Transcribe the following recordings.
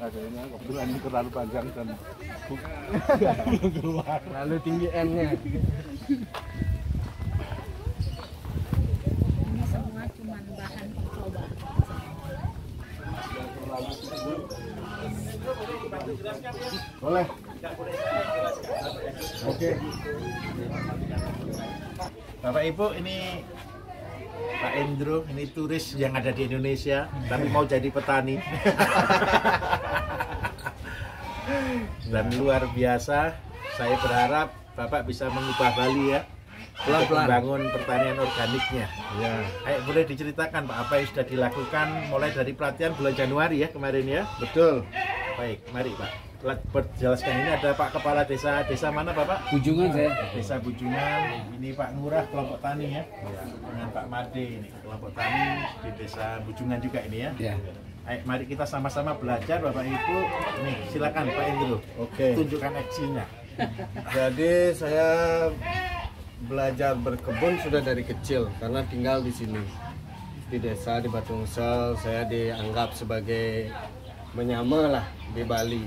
Adanya kebetulan ini terlalu panjang dan keluar. Terlalu tinggi N-nya. Ini semua cuma bahan percobaan. Boleh. Oke. Bapak Ibu, ini Pak Endro, ini turis yang ada di Indonesia tapi mau jadi petani. Dan luar biasa, saya berharap Bapak bisa mengubah Bali ya, untuk membangun pertanian organiknya. Ya. Ayo, boleh diceritakan Pak, apa yang sudah dilakukan mulai dari pelatihan bulan Januari ya kemarin ya? Betul. Baik, mari Pak. Berjelaskan, ini ada Pak Kepala Desa, desa mana Bapak? Bujungan saya. Desa Bujungan, ini Pak Nurah kelompok tani ya, dengan Pak Made ini kelompok tani di Desa Bujungan juga ini ya. Ya. Ayo, mari kita sama-sama belajar Bapak Ibu. Nih, silakan Pak Indro. Oke. Tunjukkan aksinya. Jadi saya belajar berkebun sudah dari kecil karena tinggal di sini di desa di Batu Musel. Saya dianggap sebagai menyama lah di Bali.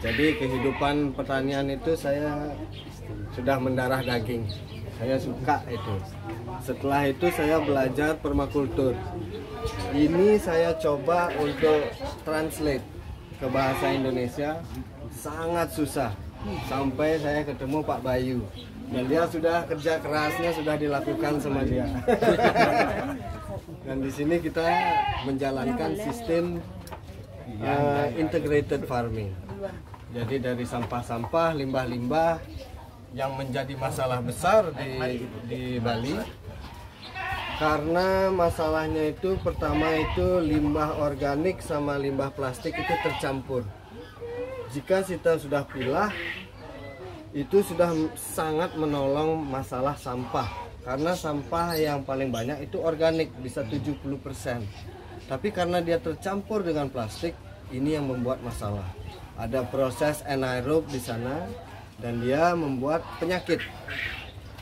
Jadi kehidupan pertanian itu saya sudah mendarah daging. Saya suka itu. Setelah itu saya belajar permakultur. Ini saya coba untuk translate ke bahasa Indonesia, sangat susah. Sampai saya ketemu Pak Bayu. Dan dia sudah kerja kerasnya sudah dilakukan sama dia. Dan di sini kita menjalankan sistem integrated farming. Jadi dari sampah-sampah, limbah-limbah yang menjadi masalah besar di Bali. Karena masalahnya itu pertama itu limbah organik sama limbah plastik itu tercampur. Jika kita sudah pilah, itu sudah sangat menolong masalah sampah. Karena sampah yang paling banyak itu organik, bisa 70%. Tapi karena dia tercampur dengan plastik, ini yang membuat masalah. Ada proses anaerob di sana dan dia membuat penyakit.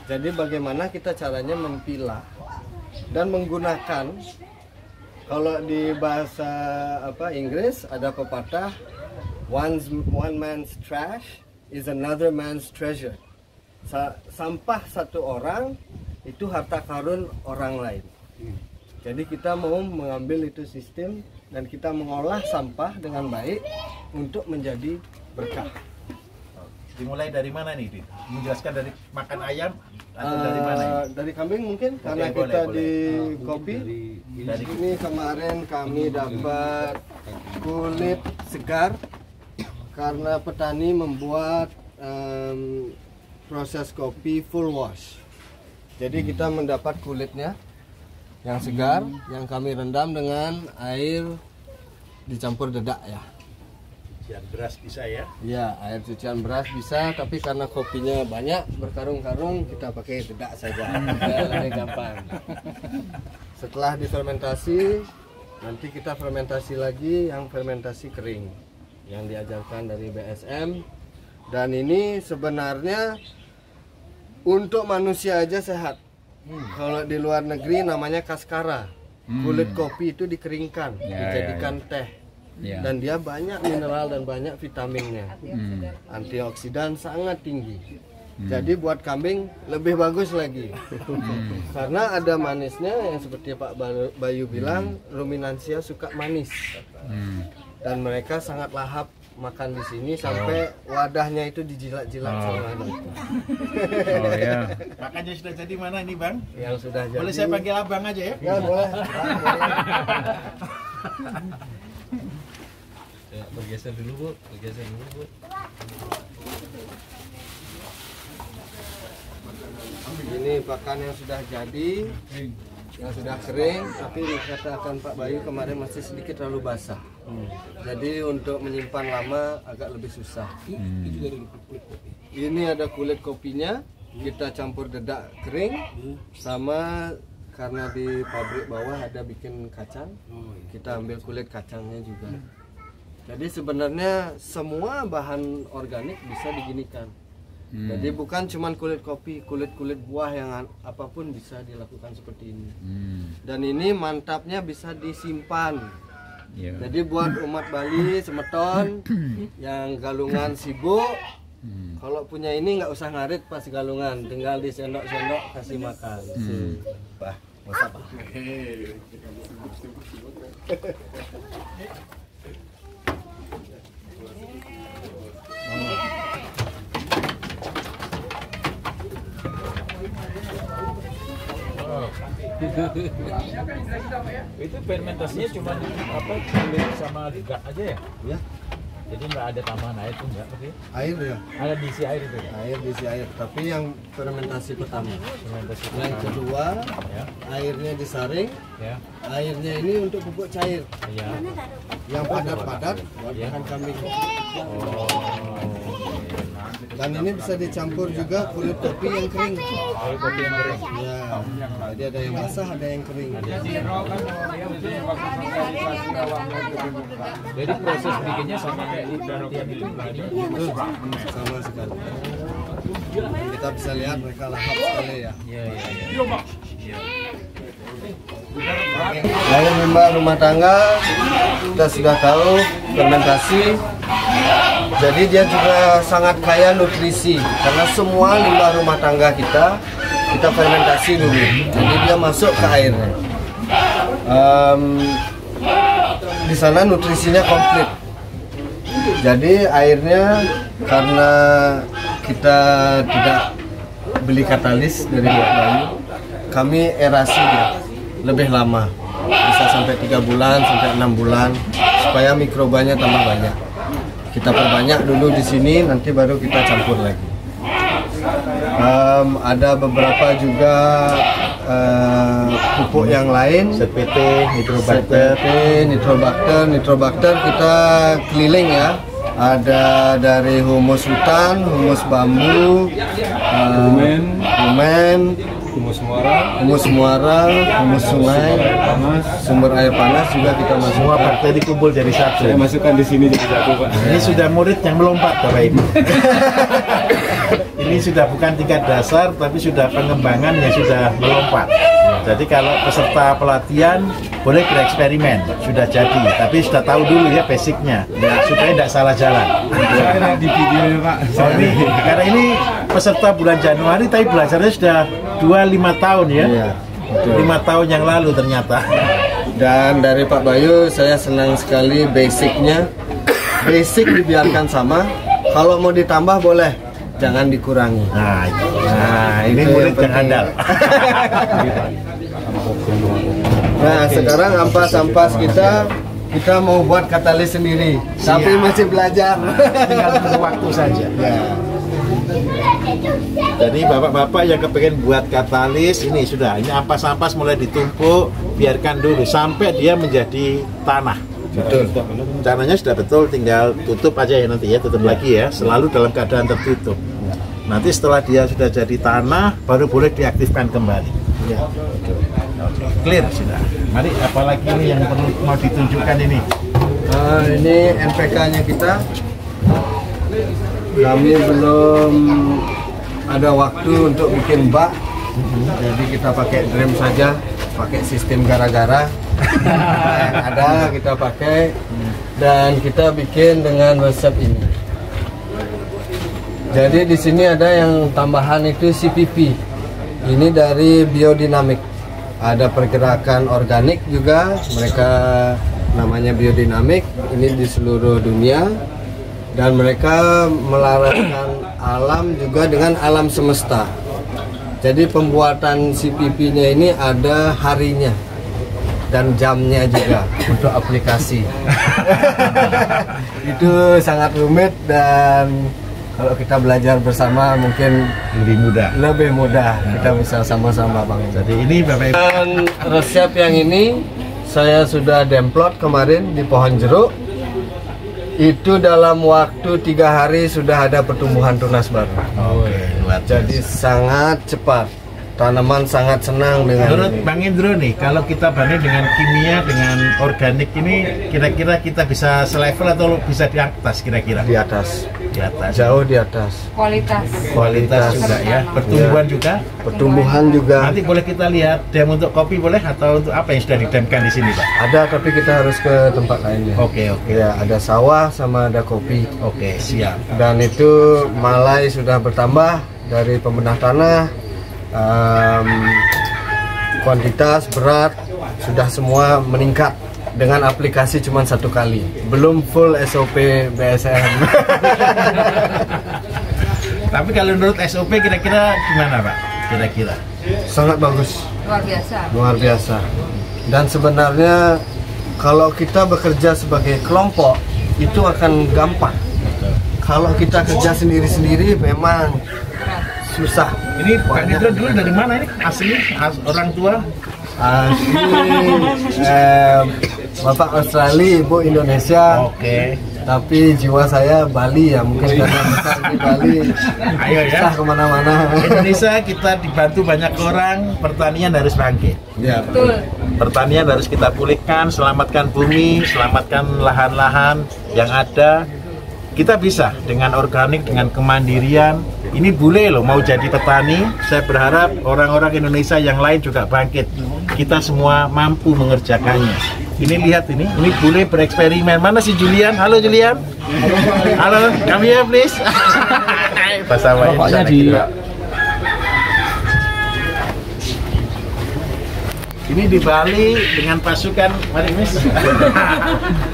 Jadi bagaimana kita caranya mempilah dan menggunakan, kalau di bahasa Inggris ada pepatah, one man's trash is another man's treasure. Sampah satu orang itu harta karun orang lain. Jadi kita mau mengambil itu sistem dan kita mengolah sampah dengan baik untuk menjadi berkah. Dimulai dari mana nih, Dit? Menjelaskan dari makan ayam atau dari mana? Dari kambing mungkin, karena boleh, kita boleh. di kopi. Dari ini kemarin kami dapat kulit segar karena petani membuat proses kopi full wash. Jadi kita mendapat kulitnya yang segar, yang kami rendam dengan air dicampur dedak ya. Cucian beras bisa ya? Ya, air cucian beras bisa, tapi karena kopinya banyak berkarung-karung kita pakai dedak saja. Lebih gampang. Setelah difermentasi, nanti kita fermentasi lagi yang fermentasi kering yang diajarkan dari BSM. Dan ini sebenarnya untuk manusia aja sehat. Kalau di luar negeri namanya kaskara. Kulit kopi itu dikeringkan, dijadikan teh. Dan dia banyak mineral dan banyak vitaminnya. Antioksidan sangat tinggi. Jadi buat kambing lebih bagus lagi. Karena ada manisnya yang seperti Pak Bayu bilang, ruminansia suka manis. Dan mereka sangat lahap makan di sini sampai wadahnya itu dijilat-jilat sama anak. Oh ya. Makanya sudah jadi mana ini Bang? Yang sudah jadi. Boleh saya panggil Abang aja ya? Ya boleh. Ya, bergeser dulu Bu, bergeser dulu Bu. Ini pakan yang sudah jadi, yang sudah kering, tapi dikatakan Pak Bayu kemarin masih sedikit terlalu basah. Jadi untuk menyimpan lama agak lebih susah. Ini ada kulit kopinya, kita campur dedak kering, sama karena di pabrik bawah ada bikin kacang, kita ambil kulit kacangnya juga. Jadi sebenarnya semua bahan organik bisa diginikan. Jadi bukan cuma kulit kopi, kulit-kulit buah yang apapun bisa dilakukan seperti ini. Dan ini mantapnya bisa disimpan Iya. Jadi buat umat Bali semeton yang galungan sibuk, kalau punya ini nggak usah ngarit pas galungan, tinggal disendok-sendok kasih makan. Bah, masa bah. Itu fermentasinya cuma apa sama gak aja ya? Ya, Jadi nggak ada tambahan air tuh nggak? Oke. air ya. Ada diisi air itu ya? Air diisi air, tapi yang fermentasi pertama. Fermentasi Yang pertama. kedua, Ya, airnya disaring. ya, Airnya ini untuk pupuk cair. iya. Yang padat-padat buat Ya. makan kambing. Oh. Dan ini bisa dicampur juga kulit kopi yang kering. Air kopi yang kering. Ya, jadi ada yang basah, ada yang kering. Jadi proses bikinnya sama kayak di latihan itu begini. Betul, sama sekali. Kita bisa lihat mereka lahap sekali ya. Iya, iya, iya. Air limbah rumah tangga kita sudah tahu fermentasi. Jadi dia juga sangat kaya nutrisi karena semua limbah rumah tangga kita fermentasi dulu. Jadi dia masuk ke airnya. Di sana nutrisinya komplit. Jadi airnya karena kita tidak beli katalis dari luar Bali, kami erasi dia lebih lama, bisa sampai 3 bulan sampai 6 bulan supaya mikrobanya tambah banyak. Kita perbanyak dulu di sini, nanti baru kita campur lagi. Ada beberapa juga pupuk yang lain, ZPT, nitrobakter. nitrobakter kita keliling ya. Ada dari humus hutan, humus bambu, rumen, humus muara, humus sungai, sumber air panas juga kita masuk. Semua bakteri kumpul jadi satu. Saya masukkan di sini jadi satu, Pak. Ini sudah murid yang melompat, Bapak Ibu. Ini sudah bukan tingkat dasar, tapi sudah pengembangan yang sudah melompat. Jadi kalau peserta pelatihan boleh bereksperimen, sudah jadi, tapi sudah tahu dulu ya basicnya, supaya tidak salah jalan. Saya di video Pak. Oh, ini, karena ini peserta bulan Januari, tapi belajarnya sudah 2-5 tahun ya. Iya, betul. 5 tahun yang lalu ternyata. Dan dari Pak Bayu saya senang sekali basicnya. Basic dibiarkan sama, kalau mau ditambah boleh, jangan dikurangi. Nah, ini itu murid yang penting. andal. Nah, sekarang ampas-ampas kita mau buat katalis sendiri, tapi masih belajar. Tinggal tunggu waktu saja. Ya. Jadi bapak-bapak yang kepengen buat katalis ini sudah, ini ampas-ampas mulai ditumpuk, biarkan dulu sampai dia menjadi tanah. Betul. Caranya sudah betul, tinggal tutup aja ya nanti ya, tutup lagi ya, selalu dalam keadaan tertutup. Nanti setelah dia sudah jadi tanah, baru boleh diaktifkan kembali. Ya. Clear sudah. Mari, apalagi ini yang perlu mau ditunjukkan ini. Ini NPK-nya kita. Kami belum ada waktu untuk bikin bak, jadi kita pakai drum saja, pakai sistem gara-gara. Yang ada kita pakai dan kita bikin dengan resep ini. Jadi di sini ada yang tambahan itu CPP. Ini dari biodinamik. Ada pergerakan organik juga, mereka namanya biodinamik. Ini di seluruh dunia. Dan mereka melaraskan alam juga dengan alam semesta. Jadi pembuatan CPP-nya ini ada harinya dan jamnya juga untuk aplikasi. Itu sangat rumit dan kalau kita belajar bersama mungkin lebih mudah. Kita bisa sama-sama Bang. Jadi ini Bapak Ibu. Dan resep yang ini saya sudah demplot kemarin di pohon jeruk. Itu dalam waktu 3 hari sudah ada pertumbuhan tunas baru. Oke, luar Jadi sangat cepat. tanaman sangat senang dengan Menurut ini. Bang Indro nih, kalau kita banding dengan kimia dengan organik ini, kira-kira kita bisa selevel atau bisa di atas kira-kira? Di atas, Di atas. jauh di atas. Kualitas juga ya, pertumbuhan juga. Pertumbuhan juga Nanti boleh kita lihat dem untuk kopi boleh atau untuk apa yang sudah didemkan di sini, Pak? ada, tapi kita harus ke tempat lainnya. Oke. Ya, ada sawah sama ada kopi. Oke, siap. Dan itu malai sudah bertambah dari pembenah tanah, kuantitas, berat sudah semua meningkat dengan aplikasi cuma 1 kali, belum full SOP BSM. Tapi kalau menurut SOP kira-kira gimana, Pak? Kira-kira? Sangat bagus, Luar biasa. luar biasa. Dan sebenarnya kalau kita bekerja sebagai kelompok itu akan gampang. Kalau kita kerja sendiri-sendiri memang susah. Ini Pak Indro dulu dari mana ini? Asli? Orang tua? Asli Bapak Australia, Ibu Indonesia. Oke. Tapi jiwa saya Bali ya, mungkin karena besar di Bali. Ayo ya. Susah kemana-mana. Indonesia kita dibantu banyak orang, pertanian harus bangkit. Ya, Betul. Pertanian harus kita pulihkan, selamatkan bumi, selamatkan lahan-lahan yang ada. Kita bisa dengan organik, dengan kemandirian. Ini bule loh mau jadi petani. Saya berharap orang-orang Indonesia yang lain juga bangkit. Kita semua mampu mengerjakannya. Ini lihat ini bule bereksperimen. Mana si Julian? Halo Julian. Halo, come here please. Bahasa Wahyu. Rokoknya di Ini di Bali dengan pasukan, mari Miss.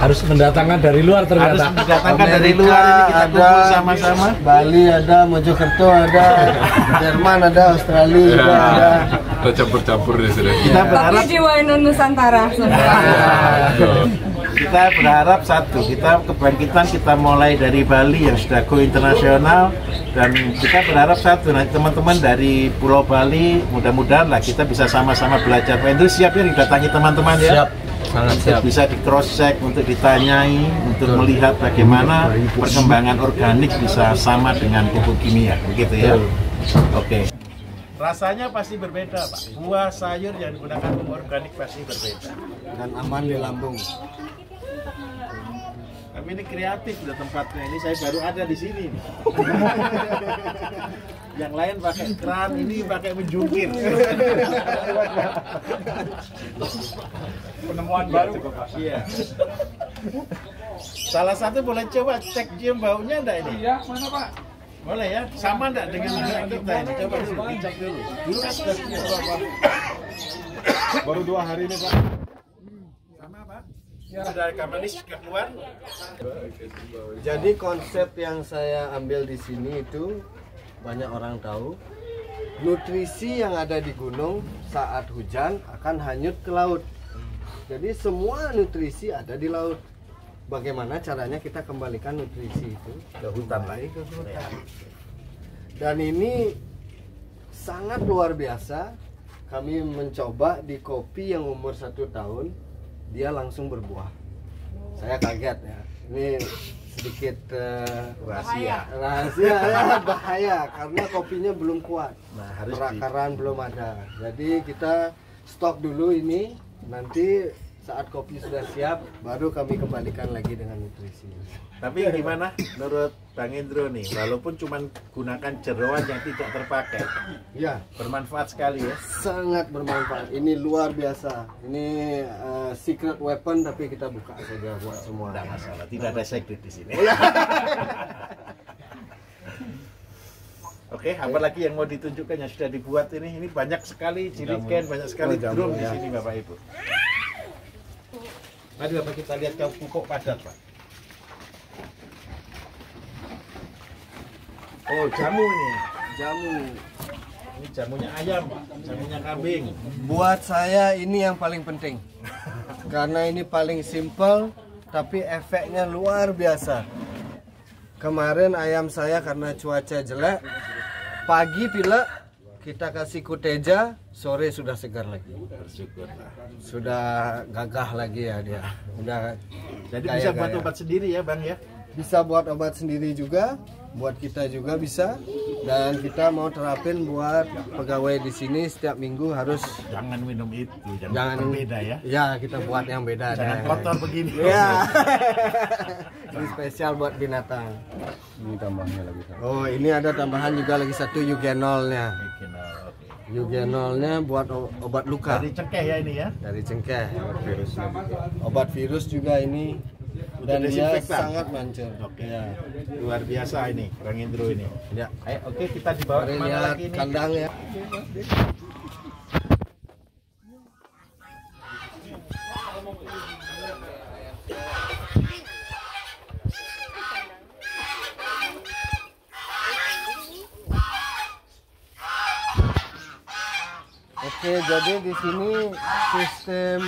harus mendatangkan dari luar Harus ternyata. mendatangkan dari luar ini kita kumpul sama-sama. Bali ada, Mojokerto ada, Jerman ada, Australia juga ada. Kita campur-campur ya sudah. Kita berharap jiwa Nusantara semua. kita berharap satu, kita kebangkitan kita mulai dari Bali yang sudah go internasional, dan kita berharap satu, nanti teman-teman dari Pulau Bali mudah-mudahan lah kita bisa sama-sama belajar. Pak Indro siap ya didatangi teman-teman ya? Siap, sangat siap. Bisa di cross check, untuk ditanyai, untuk melihat bagaimana perkembangan organik bisa sama dengan pupuk kimia, begitu ya? Oke. Rasanya pasti berbeda, Pak. Buah sayur yang digunakan pupuk organik pasti berbeda. Dan aman di lambung. Tapi ini kreatif udah tempatnya. Ini saya baru ada di sini nih. Yang lain pakai keran, ini pakai menjungkir. Penemuan baru, Pak. Iya. Salah satu boleh coba cek cium baunya enggak ini? Iya, mana Pak? Boleh ya? Sama enggak dengan kita ini? Coba dulu, dicek dulu. Dulu kan sudah cium. Baru 2 hari ini Pak. Sama Pak? Sudah kamanis sudah keluar? Jadi konsep yang saya ambil di sini itu banyak orang tahu, nutrisi yang ada di gunung saat hujan akan hanyut ke laut. Jadi semua nutrisi ada di laut. Bagaimana caranya kita kembalikan nutrisi itu Ke hutan lagi ke hutan. Dan ini sangat luar biasa. Kami mencoba di kopi yang umur 1 tahun, dia langsung berbuah. Saya kaget ya. Ini sedikit Rahasia. rahasia ya, bahaya karena kopinya belum kuat. Nah, harus Perakaran belum ada. Jadi kita stok dulu ini, nanti saat kopi sudah siap baru kami kembalikan lagi dengan nutrisi. Tapi gimana menurut Bang Indro nih, walaupun cuma gunakan jeroan yang tidak terpakai, Ya, bermanfaat sekali ya? sangat bermanfaat. Ini luar biasa. Ini secret weapon, tapi kita buka saja buat semua. Tidak masalah, tidak ada secret di sini. Oke, apa lagi yang mau ditunjukkan yang sudah dibuat ini? Ini banyak sekali jiriken, banyak sekali drum di sini Bapak Ibu. Mari Bapak kita lihat ke pupuk padat Pak. Oh, jamu ini. Jamu. Ini jamunya ayam, jamunya kambing. Buat saya ini yang paling penting. Karena ini paling simple, tapi efeknya luar biasa. Kemarin ayam saya karena cuaca jelek, pagi pilek, kita kasih kuteja, sore sudah segar lagi. Bersyukurlah. Sudah gagah lagi ya dia. Udah Jadi gaya-gaya. bisa buat obat sendiri ya Bang ya? Bisa buat obat sendiri juga, buat kita juga bisa. Dan kita mau terapin buat pegawai di sini setiap minggu harus Jangan minum itu, jangan beda ya. Ya, kita buat yang beda. Jangan kotor begini. Ya. Ini spesial buat binatang. Ini tambahnya lagi. Oh, ini ada tambahan juga lagi satu eugenolnya. Eugenolnya buat obat luka. Dari cengkeh ya ini ya. Dari cengkeh. Virusnya. Obat virus juga ini. Dan dia desinfektan. sangat manjur. Oke. Ya. Luar biasa ini, Bang Indro ini. Ya. Ayo, oke kita dibawa Mari kemana lihat lagi ini? kandang ya. Oke, jadi di sini sistem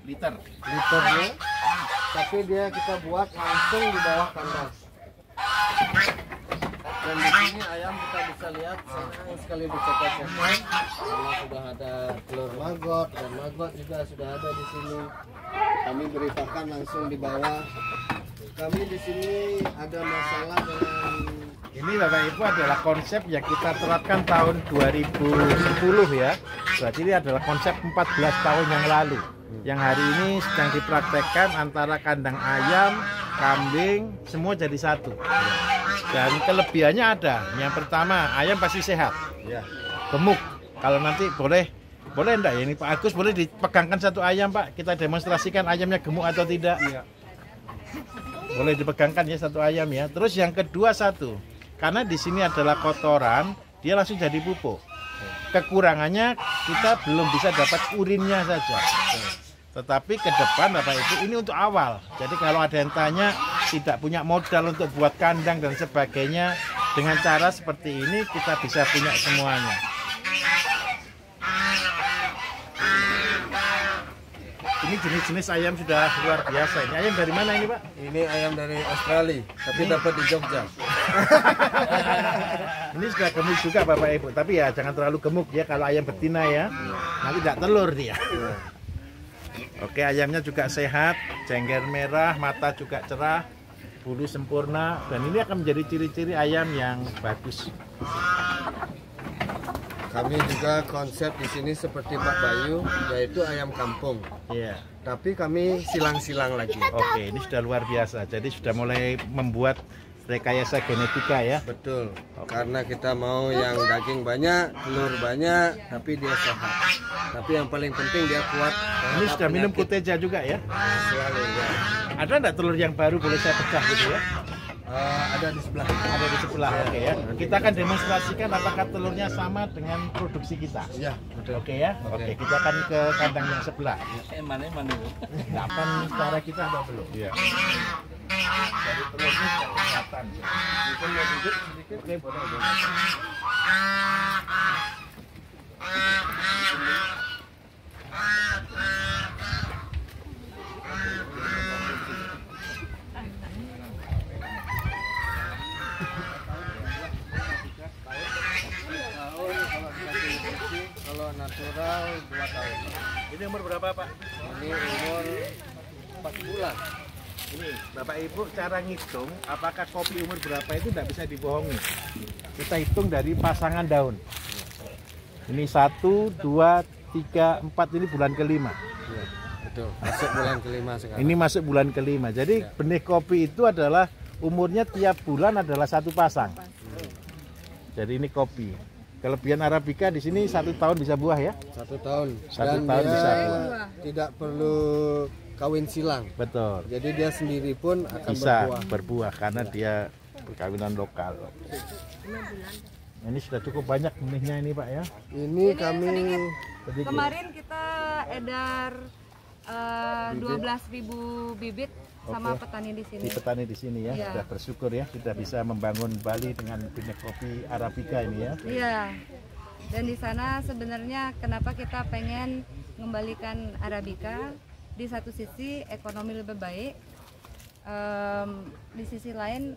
liternya, tapi dia kita buat langsung di bawah kandang. Dan di sini ayam kita bisa lihat senang sekali dicopot-copot karena sudah ada telur maggot dan maggot juga sudah ada di sini. Kami beri pakan langsung di bawah. Kami di sini ada masalah dengan Ini Bapak Ibu adalah konsep yang kita terapkan tahun 2010 ya. Berarti ini adalah konsep 14 tahun yang lalu. Yang hari ini sedang dipraktekkan antara kandang ayam, kambing, semua jadi satu. Dan kelebihannya ada. Yang pertama, ayam pasti sehat. ya. Gemuk. Kalau nanti boleh enggak ya ini Pak Agus, boleh dipegangkan satu ayam Pak, kita demonstrasikan ayamnya gemuk atau tidak. Boleh dipegangkan ya satu ayam ya. Terus yang kedua karena di sini adalah kotoran, dia langsung jadi pupuk. Kekurangannya kita belum bisa dapat urinnya saja. Tetapi ke depan Bapak Ibu ini untuk awal. Jadi kalau ada yang tanya tidak punya modal untuk buat kandang dan sebagainya, dengan cara seperti ini kita bisa punya semuanya. Ini jenis-jenis ayam sudah luar biasa. Ini ayam dari mana ini Pak? Ini ayam dari Australia, tapi dapat di Jogja. Ini sudah gemuk juga Bapak Ibu, tapi ya jangan terlalu gemuk ya kalau ayam betina ya. Nanti tidak telur dia. Oke, ayamnya juga sehat, cengger merah, mata juga cerah, bulu sempurna, dan ini akan menjadi ciri-ciri ayam yang bagus. Kami juga konsep di sini seperti Pak Bayu, yaitu ayam kampung. Iya. Tapi kami silang-silang lagi. Oke, ini sudah luar biasa. Jadi sudah mulai membuat rekayasa genetika ya. Betul. Karena kita mau yang daging banyak, telur banyak, tapi dia sehat. Tapi yang paling penting dia kuat. Ini sudah minum kuteja juga ya. Selalu, ya. Ada enggak telur yang baru boleh saya pecah gitu ya? Ada di sebelah. Ada di sebelah, oke ya. Kita akan demonstrasikan apakah telurnya sama dengan produksi kita. Ya, betul. Oke ya. Oke, kita akan ke kandang yang sebelah. Mana Bu? Nggak akan cara kita apa belum? Iya. Dari telurnya sudah kelihatan. Mungkin mau duduk sedikit. Oke, boleh. Kalau natural 2 tahun. Ini umur berapa Pak? Ini umur 4 bulan. Ini Bapak Ibu cara ngitung apakah kopi umur berapa itu tidak bisa dibohongi. Kita hitung dari pasangan daun. Ini 1, 2, 3, 4 ini bulan kelima. Ya, betul. Masuk bulan kelima sekarang. Ini masuk bulan kelima. Jadi benih kopi itu adalah umurnya tiap bulan adalah 1 pasang. Jadi ini kopi. Kelebihan Arabica di sini 1 tahun bisa buah ya. 1 tahun. 1 Dan tahun dia bisa buah. tidak perlu kawin silang. Betul. Jadi dia sendiri pun akan Bisa berbuah. berbuah karena dia perkawinan lokal. Ini sudah cukup banyak benihnya ini Pak ya. Ini kami Sedikit. Kemarin kita edar 12.000 bibit sama Oke. petani di sini. Di petani di sini ya, Iya. sudah bersyukur ya, sudah bisa membangun Bali dengan benih kopi Arabica ini ya. Iya. Dan di sana sebenarnya kenapa kita pengen mengembalikan Arabica, di satu sisi ekonomi lebih baik, di sisi lain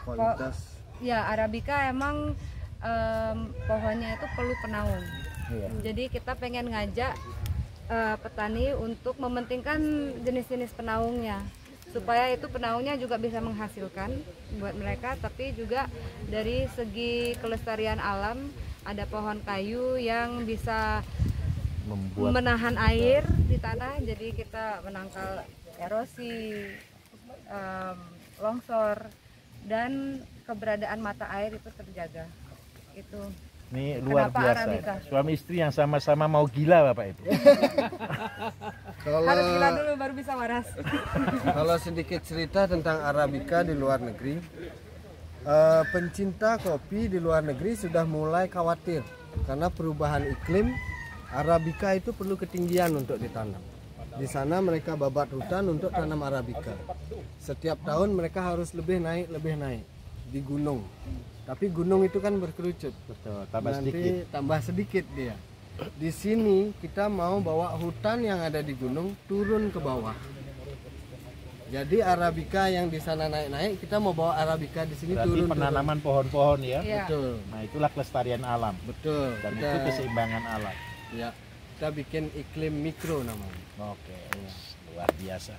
kualitas. ya Arabica emang pohonnya itu perlu penaung. Iya. Jadi kita pengen ngajak petani untuk mementingkan jenis-jenis penaungnya. supaya itu penaunya juga bisa menghasilkan buat mereka, tapi juga dari segi kelestarian alam ada pohon kayu yang bisa menahan air di tanah, jadi kita menangkal erosi, longsor, dan keberadaan mata air itu terjaga. Itu ini luar kenapa biasa. Arabica. Suami istri yang sama-sama mau gila Bapak Ibu. Harus gila dulu baru bisa waras. Kalau sedikit cerita tentang Arabica di luar negeri, pencinta kopi di luar negeri sudah mulai khawatir karena perubahan iklim. Arabica itu perlu ketinggian untuk ditanam. Di sana mereka babat hutan untuk tanam Arabica. Setiap tahun mereka harus lebih naik di gunung. Tapi gunung itu kan berkerucut. Betul, tambah Nanti sedikit. tambah sedikit dia. Di sini kita mau bawa hutan yang ada di gunung turun ke bawah. Jadi Arabica yang di sana naik-naik, kita mau bawa Arabica di sini Berarti turun. penanaman pohon-pohon ya. Iya. Betul. Nah, itulah kelestarian alam. Betul. Dan itu keseimbangan alam. Ya, kita bikin iklim mikro namanya. Oke, luar biasa.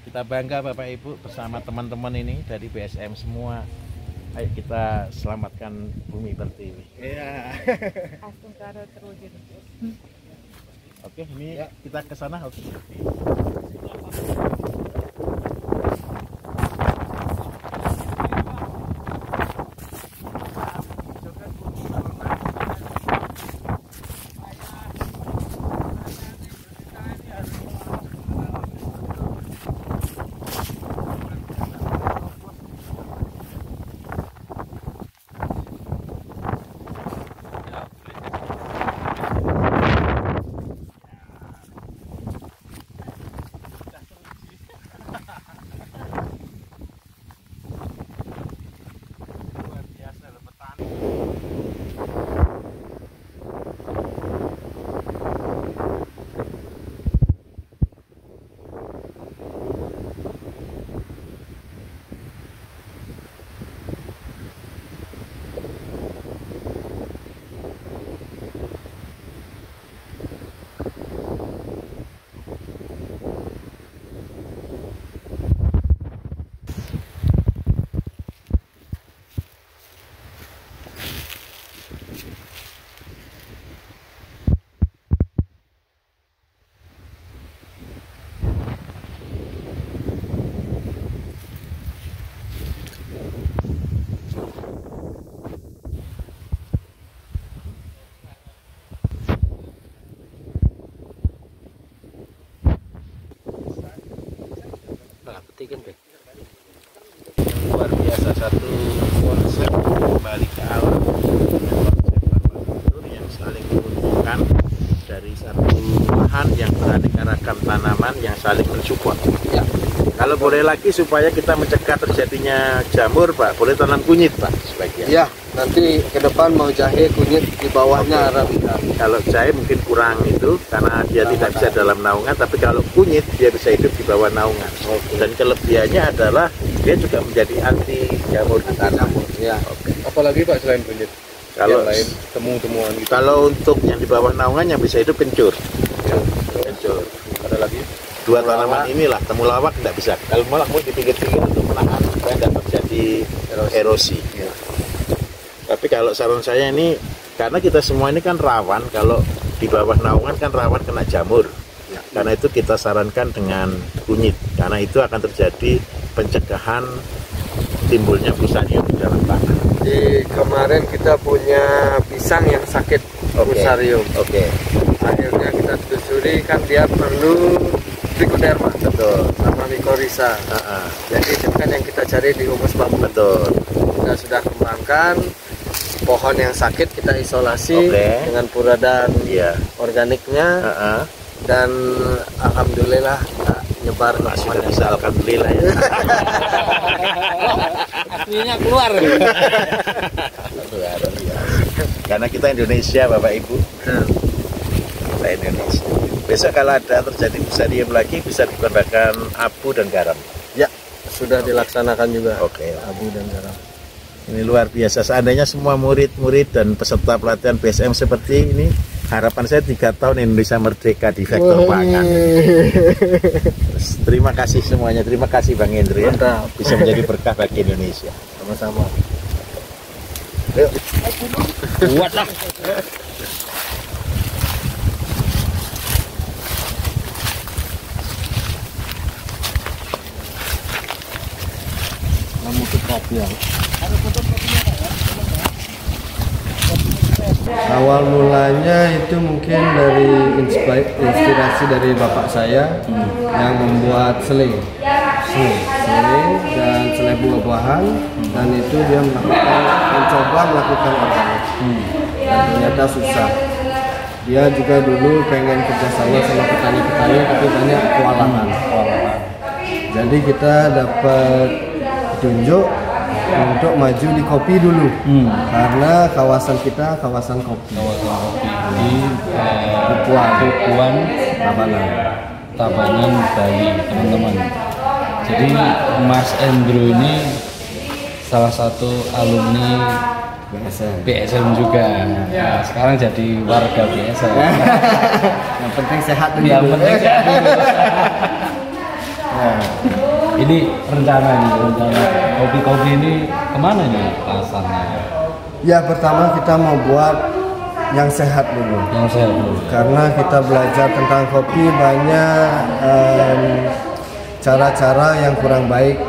Kita bangga Bapak Ibu bersama teman-teman ini dari BSM semua. Ayo kita selamatkan Bumi Pertiwi. Iya. Astungkara terwujud. Oke, ini kita ke sana. Oke. Luar biasa, satu konsep kembali ke alam, konsep permakultur yang saling menguntungkan dari satu lahan yang beraneka ragam tanaman yang saling mensupport. Ya. Kalau boleh lagi supaya kita mencegah terjadinya jamur, Pak, boleh tanam kunyit, Pak, sebagian. Ya, nanti ke depan mau jahe kunyit di bawahnya Arabica. Kalau jahe mungkin kurang itu karena dia tidak bisa dalam naungan, tapi kalau kunyit dia bisa hidup di bawah naungan. Dan kelebihannya adalah dia juga menjadi anti jamur di tanah. Ya. Apalagi Pak selain kunyit? Kalau yang lain temu-temuan gitu. Kalau untuk yang di bawah naungan yang bisa hidup kencur. Kencur. Ada lagi? Dua tanaman inilah, temulawak tidak bisa. Kalau malah mau di pinggir-pinggir untuk menahan supaya tidak terjadi erosi. Ya. Tapi kalau saran saya ini, karena kita semua ini kan rawan, kalau di bawah naungan kan rawan kena jamur. Ya. Karena itu kita sarankan dengan kunyit, karena itu akan terjadi pencegahan timbulnya fusarium di dalam tanah. Di kemarin kita punya pisang yang sakit fusarium. Oke. Akhirnya kita telusuri kan dia perlu trichoderma, Betul. sama mycorrhiza. Jadi itu kan yang kita cari di humus bambu. Betul. Kita sudah kembangkan pohon yang sakit, kita isolasi dengan pura dan organiknya, dan alhamdulillah nyebar ke sudah bisa, alhamdulillah ya. minyak keluar. Karena kita Indonesia, Bapak Ibu. Kita Indonesia. Besok kalau ada terjadi fusarium lagi bisa digunakan abu dan garam. Ya, sudah dilaksanakan juga. Oke. Abu dan garam. Ini luar biasa. Seandainya semua murid-murid dan peserta pelatihan BSM seperti ini, harapan saya 3 tahun Indonesia merdeka di sektor pangan. Terus, terima kasih semuanya, terima kasih Bang Hendro ya, bisa menjadi berkah bagi Indonesia. Sama-sama. Kuat lah. Awal mulanya itu mungkin dari inspirasi dari bapak saya yang membuat selai dan selai buah-buahan, dan itu dia mencoba melakukan organik dan ternyata susah. Dia juga dulu pengen kerjasama sama petani-petani tapi banyak kewalahan. Jadi kita dapat tunjuk untuk maju di kopi dulu, karena kawasan kita kawasan kopi. Di Bukuan Tabanan, Bali, teman-teman. Jadi Mas Hendro ini salah satu alumni BSM juga. Nah, sekarang jadi warga BSM. Yang penting sehat dulu. Yang penting sehat dulu. Nah, ini rencana kopi-kopi ini kemana nih pasarnya? Ya, pertama kita mau buat yang sehat dulu. Yang sehat dulu. Karena kita belajar tentang kopi banyak cara-cara yang kurang baik.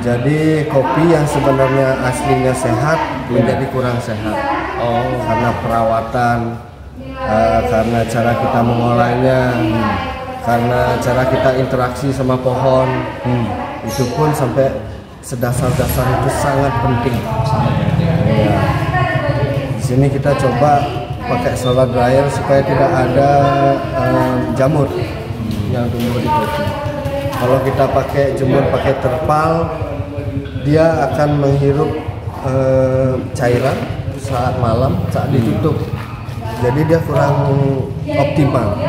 Jadi kopi yang sebenarnya aslinya sehat menjadi kurang sehat. Karena perawatan, karena cara kita mengolahnya, karena cara kita interaksi sama pohon, itu pun sampai sedasar-dasar itu sangat penting. Ya. Di sini kita coba pakai solar dryer supaya tidak ada jamur yang tumbuh di kopi. Kalau kita pakai jemur pakai terpal, dia akan menghirup cairan saat malam, saat ditutup. Jadi dia kurang optimal.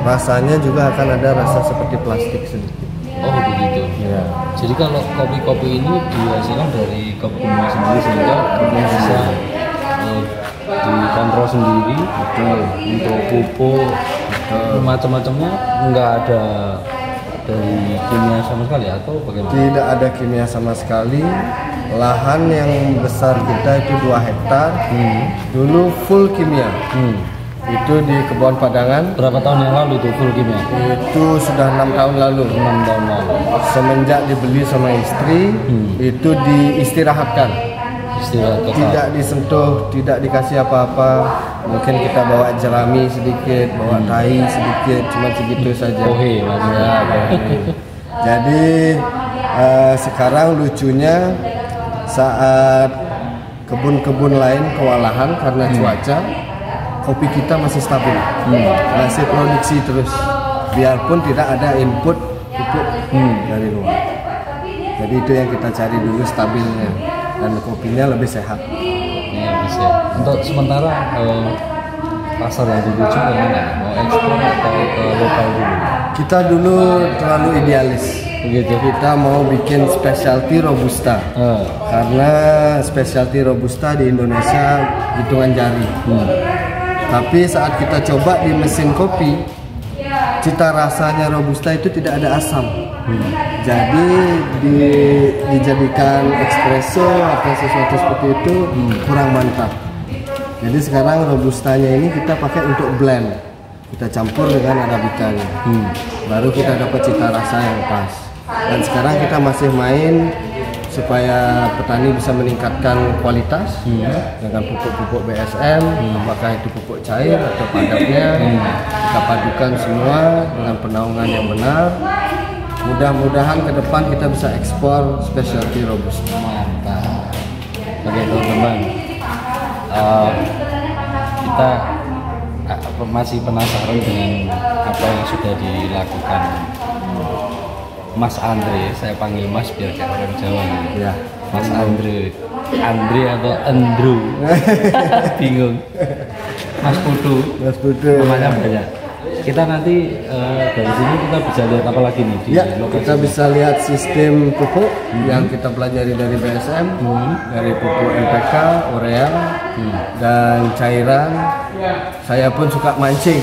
Rasanya juga akan ada rasa seperti plastik sedikit. Oh begitu. Ya. Jadi kalau kopi-kopi ini dihasilkan dari kebunnya sendiri sehingga bisa dikontrol sendiri. Betul. Untuk pupuk macam-macamnya nggak ada dari kimia sama sekali atau bagaimana? Tidak ada kimia sama sekali. Lahan yang besar kita itu 2 hektar. Dulu full kimia. Itu di Kebun Padangan. Berapa tahun yang lalu itu full kimia? Itu sudah 6 tahun lalu. 6 tahun lalu. Semenjak dibeli sama istri, itu diistirahatkan. Istirahat total. Tidak disentuh, tidak dikasih apa-apa. Mungkin kita bawa jerami sedikit, bawa tai sedikit, cuma segitu saja. Bohe maksudnya. Ya, bohe. Jadi sekarang lucunya saat kebun-kebun lain kewalahan karena cuaca, kopi kita masih stabil, masih produksi terus, biarpun tidak ada input pupuk dari luar. Jadi itu yang kita cari dulu, stabilnya, dan kopinya lebih sehat. Ya, bisa. Untuk sementara pasar yang dituju kemana? Mau ekspor atau ke lokal dulu? Kita dulu terlalu idealis. Begitu. Kita mau bikin specialty robusta, karena specialty robusta di Indonesia hitungan jari. Tapi saat kita coba di mesin kopi, cita rasanya robusta itu tidak ada asam. Jadi dijadikan espresso atau sesuatu seperti itu kurang mantap. Jadi sekarang robustanya ini kita pakai untuk blend, kita campur dengan arabicanya, baru kita dapat cita rasa yang pas. Dan sekarang kita masih main supaya petani bisa meningkatkan kualitas dengan pupuk-pupuk BSM, apakah itu pupuk cair atau padatnya, kita padukan semua dengan penaungan yang benar. Mudah-mudahan ke depan kita bisa ekspor specialty robusta. Mantap. Oke teman-teman, kita masih penasaran dengan apa yang sudah dilakukan Mas Andre. Saya panggil Mas biar kayak orang Jawa gitu. Ya. Mas Andre atau Andrew. Bingung. Mas Putu. Mas Putu. Namanya banyak. Kita nanti dari sini kita bisa lihat apa lagi nih di Ya, lokasi. kita bisa lihat sistem pupuk yang kita pelajari dari BSM, dari pupuk NPK, urea, dan cairan, Saya pun suka mancing.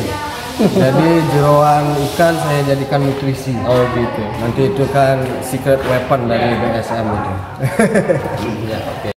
Jadi jeroan ikan saya jadikan nutrisi. Oh gitu. Nanti itu kan secret weapon dari BSM itu. Ya oke.